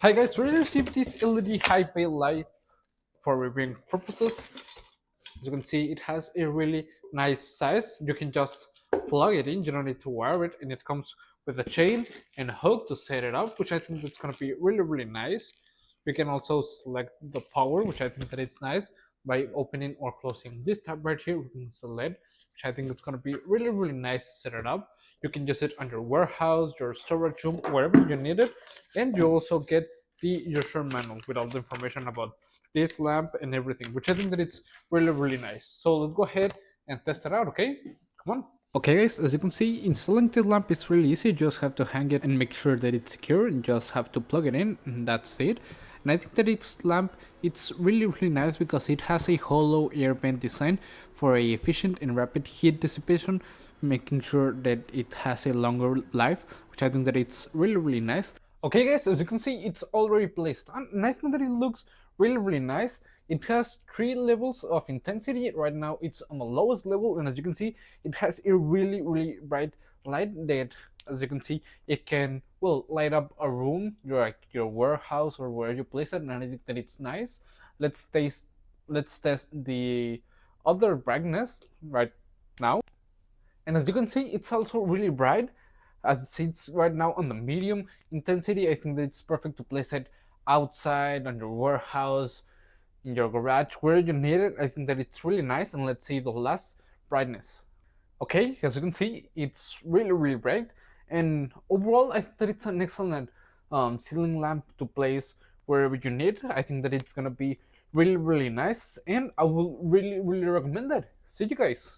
Hi guys, we received this LED high bay light for reviewing purposes. As you can see, it has a really nice size. You can just plug it in, you don't need to wire it, and it comes with a chain and a hook to set it up, which I think that's gonna be really nice. You can also select the power, which I think that is nice, by opening or closing this tab right here. We can select, which I think it's gonna be really nice to set it up. You can use it on your warehouse, your storage room, wherever you need it, and you also get the user manual with all the information about this lamp and everything, which I think that it's really nice. So let's go ahead and test it out. Okay, come on. Okay guys, as you can see, installing this lamp is really easy. You just have to hang it and make sure that it's secure, and just have to plug it in, and that's it. And I think that its lamp, it's really nice because it has a hollow air vent design for a efficient and rapid heat dissipation, making sure that it has a longer life, which I think that it's really nice. Okay guys, as you can see, it's already placed on, and I think that it looks really nice. It has 3 levels of intensity. Right now it's on the lowest level, and as you can see, it has a really bright light that, as you can see, it can, well, light up a room, your warehouse or where you place it, and I think that it's nice. Let's test the other brightness right now. And as you can see, it's also really bright. As it's right now on the medium intensity, I think that it's perfect to place it outside, on your warehouse, in your garage, where you need it. I think that it's really nice. And let's see the last brightness. Okay, as you can see, it's really bright. And overall, I think that it's an excellent ceiling lamp to place wherever you need. I think that it's gonna be really nice, and I will really recommend that. See you guys.